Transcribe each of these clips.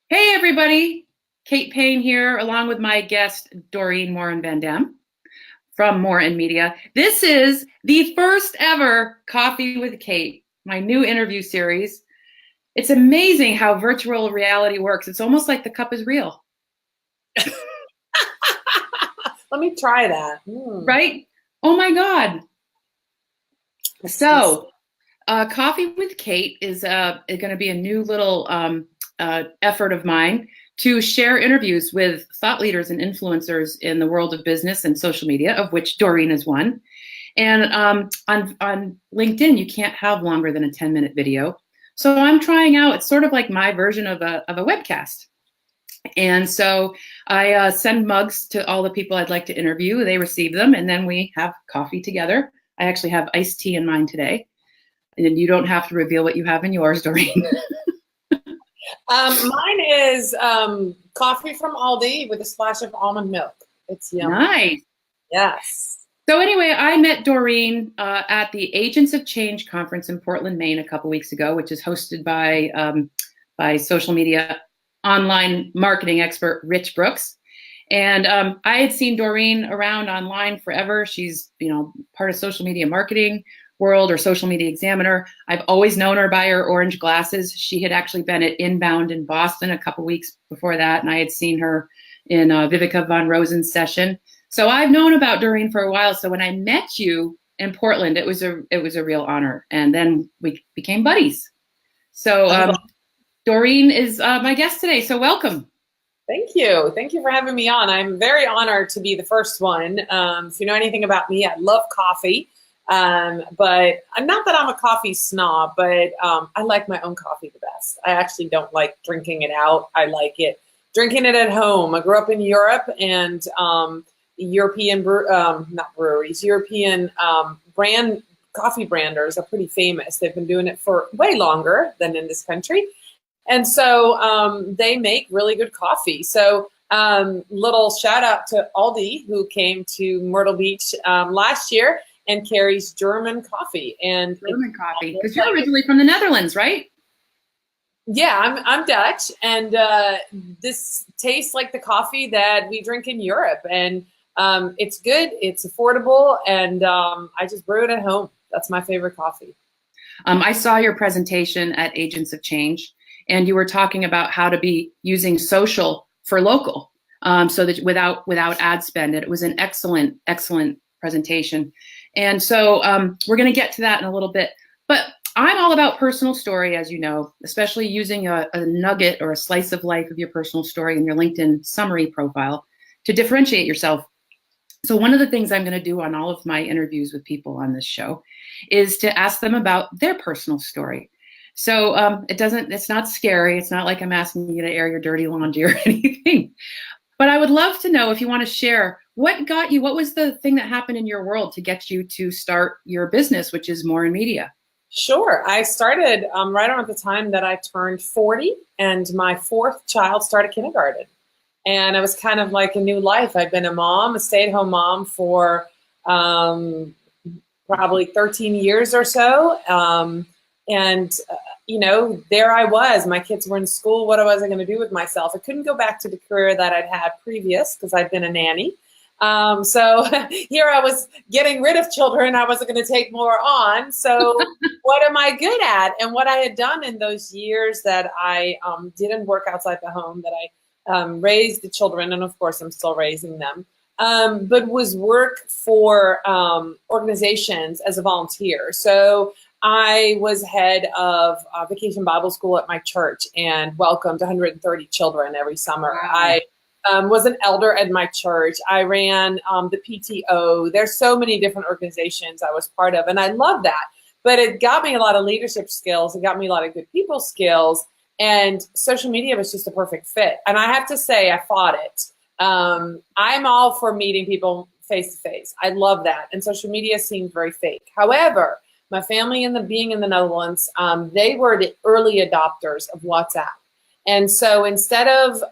Hey everybody, Kate Paine here, along with my guest Dorien Morin-van Dam from Morin Media. This is the first ever Coffee with Kate, my new interview series. It's amazing how virtual reality works. It's almost like the cup is real, Let me try that. right? Oh my God. So, Coffee with Kate is going to be a new little effort of mine to share interviews with thought leaders and influencers in the world of business and social media, of which Doreen is one. And on LinkedIn, you can't have longer than a 10-minute video. So I'm trying out, it's sort of like my version of a webcast. And so I send mugs to all the people I'd like to interview. They receive them, and then we have coffee together. I actually have iced tea in mine today. And you don't have to reveal what you have in yours, Doreen. Mine is coffee from Aldi with a splash of almond milk. It's yummy. Nice. Yes. So anyway, I met Doreen at the Agents of Change conference in Portland, Maine, a couple weeks ago, which is hosted by social media online marketing expert Rich Brooks. And I had seen Doreen around online forever. She's, part of social media marketing world or Social Media Examiner. I've always known her by her orange glasses. She had actually been at Inbound in Boston a couple weeks before that, and I had seen her in Vivica von Rosen's session. So I've known about Doreen for a while. So when I met you in Portland, it was a real honor, and then we became buddies. So Doreen is my guest today. So welcome. Thank you. Thank you for having me on. I'm very honored to be the first one. If you know anything about me, I love coffee. But not that I'm a coffee snob, but I like my own coffee the best. I actually don't like drinking it out. I like it drinking it at home. I grew up in Europe, and European not breweries, European brand coffee branders are pretty famous. They've been doing it for way longer than in this country, and so they make really good coffee. So little shout out to Aldi, who came to Myrtle Beach last year and carries German coffee. And German coffee, because you're originally from the Netherlands, right? Yeah, I'm Dutch, and this tastes like the coffee that we drink in Europe, and it's good, it's affordable, and I just brew it at home. That's my favorite coffee. I saw your presentation at Agents of Change, and you were talking about how to be using social for local, so that without ad spend. It was an excellent presentation. And so we're going to get to that in a little bit. But I'm all about personal story, as you know, especially using a nugget or a slice of life of your personal story in your LinkedIn summary profile to differentiate yourself. So one of the things I'm going to do on all of my interviews with people on this show is to ask them about their personal story. So it's not scary. It's not like I'm asking you to air your dirty laundry or anything. But I would love to know if you want to share what was the thing that happened in your world to get you to start your business, which is Morin Media? Sure. I started right around the time that I turned 40, and my fourth child started kindergarten. And it was kind of like a new life. I've been a stay-at-home mom for probably 13 years or so. There I was. My kids were in school. What was I going to do with myself? I couldn't go back to the career that I'd had previous because I'd been a nanny. So here I was getting rid of children. I wasn't going to take more on. So what am I good at? And what I had done in those years that I didn't work outside the home, that I raised the children, and of course I'm still raising them, but was work for organizations as a volunteer. So I was head of Vacation Bible School at my church and welcomed 130 children every summer. Wow. I was an elder at my church. I ran the PTO. There's so many different organizations I was part of, and I love that. But it got me a lot of leadership skills. It got me a lot of good people skills, and social media was just a perfect fit. And I have to say, I fought it. I'm all for meeting people face to face. I love that, and social media seemed very fake. However, my family being in the Netherlands, they were the early adopters of WhatsApp. And so instead of,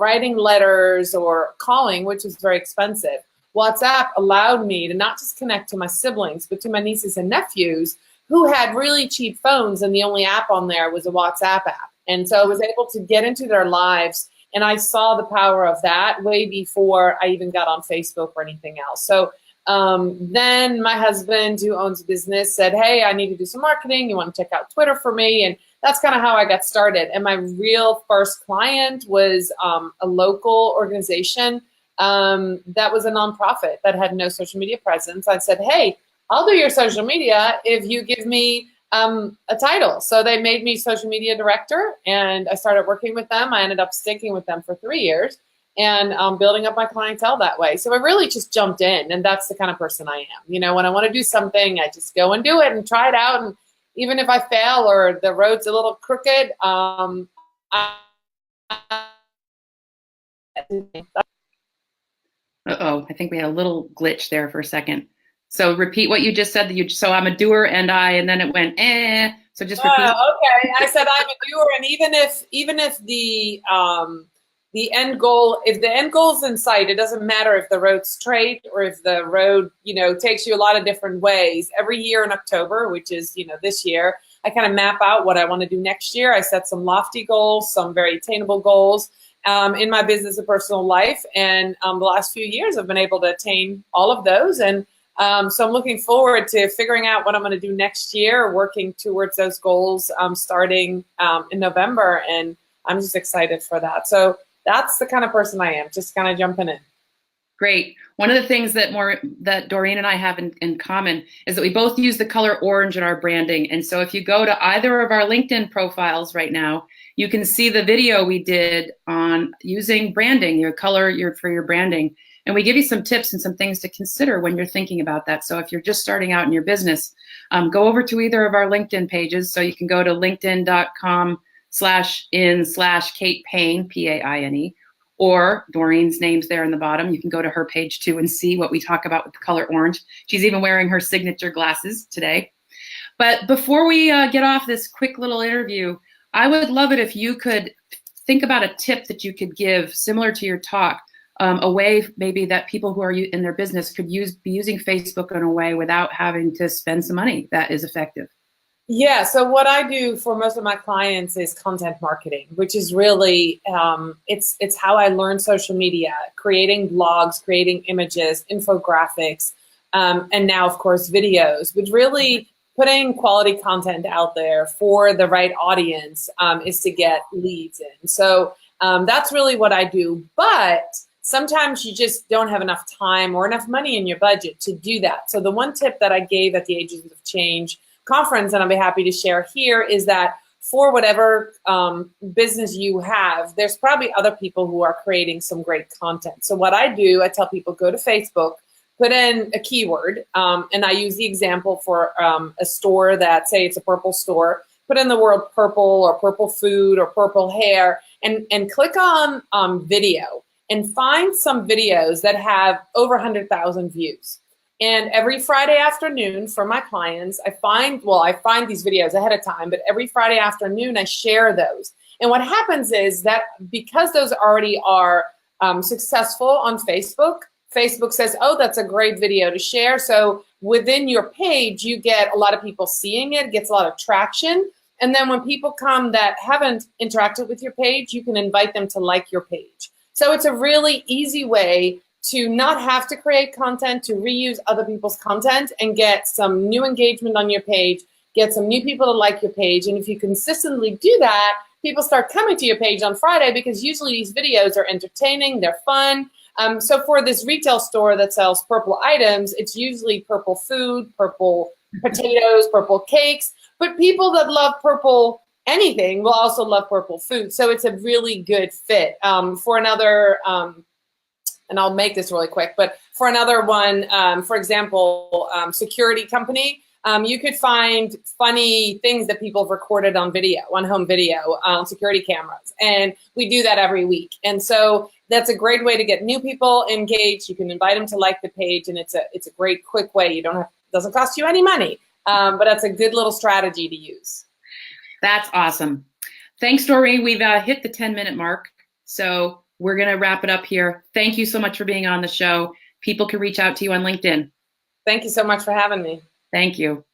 writing letters or calling, which was very expensive, WhatsApp allowed me to not just connect to my siblings, but to my nieces and nephews who had really cheap phones, and the only app on there was a WhatsApp app. And so I was able to get into their lives, and I saw the power of that way before I even got on Facebook or anything else. So then my husband, who owns a business, said, hey, I need to do some marketing. You want to check out Twitter for me? And that's kind of how I got started. And my real first client was a local organization that was a nonprofit that had no social media presence. I said, hey, I'll do your social media if you give me a title. So they made me social media director, and I started working with them. I ended up sticking with them for 3 years and building up my clientele that way. So I really just jumped in, and that's the kind of person I am. You know, when I want to do something, I just go and do it and try it out. And even if I fail or the road's a little crooked, Uh-oh, I think we had a little glitch there for a second. So repeat what you just said. So I'm a doer, and then it went So just repeat. Okay. I said I'm a doer, and even if the end goal, if the end goal is in sight, it doesn't matter if the road's straight or if the road, takes you a lot of different ways. Every year in October, which is, this year, I kind of map out what I want to do next year. I set some lofty goals, some very attainable goals in my business and personal life. And the last few years, I've been able to attain all of those. And so I'm looking forward to figuring out what I'm going to do next year, working towards those goals starting in November. And I'm just excited for that. So that's the kind of person I am, just kind of jumping in. Great. One of the things that Dorien and I have in common is that we both use the color orange in our branding. And so if you go to either of our LinkedIn profiles right now, you can see the video we did on using branding, your color for your branding. And we give you some tips and some things to consider when you're thinking about that. So if you're just starting out in your business, go over to either of our LinkedIn pages. So you can go to linkedin.com/in/Kate Paine, Paine, or Dorien's name's there in the bottom. You can go to her page too and see what we talk about with the color orange. She's even wearing her signature glasses today. But before we get off this quick little interview, I would love it if you could think about a tip that you could give similar to your talk, a way maybe that people who are in their business could be using Facebook in a way without having to spend some money that is effective. Yeah, so what I do for most of my clients is content marketing, which is really, it's how I learn social media, creating blogs, creating images, infographics, and now, of course, videos. But really putting quality content out there for the right audience is to get leads in. So that's really what I do. But sometimes you just don't have enough time or enough money in your budget to do that. So the one tip that I gave at the Agents of Change conference, and I'll be happy to share here, is that for whatever business you have, there's probably other people who are creating some great content. So what I do, I tell people, go to Facebook, put in a keyword, and I use the example for a store that, say it's a purple store, put in the word purple or purple food or purple hair, and click on video and find some videos that have over 100,000 views. And every Friday afternoon for my clients, I find these videos ahead of time, but every Friday afternoon I share those. And what happens is that because those already are successful on Facebook, Facebook says, oh, that's a great video to share. So within your page, you get a lot of people seeing it, gets a lot of traction. And then when people come that haven't interacted with your page, you can invite them to like your page. So it's a really easy way to not have to create content, to reuse other people's content and get some new engagement on your page, get some new people to like your page. And if you consistently do that, people start coming to your page on Friday because usually these videos are entertaining, they're fun. So for this retail store that sells purple items, it's usually purple food, purple potatoes, purple cakes, but people that love purple anything will also love purple food. So it's a really good fit. For another, and I'll make this really quick, but for another one, for example, security company, you could find funny things that people have recorded on video, on home video, on security cameras. And we do that every week. And so that's a great way to get new people engaged. You can invite them to like the page, and it's a great quick way. You don't have, doesn't cost you any money, but that's a good little strategy to use. That's awesome. Thanks, Dorien. We've hit the 10-minute mark. So we're going to wrap it up here. Thank you so much for being on the show. People can reach out to you on LinkedIn. Thank you so much for having me. Thank you.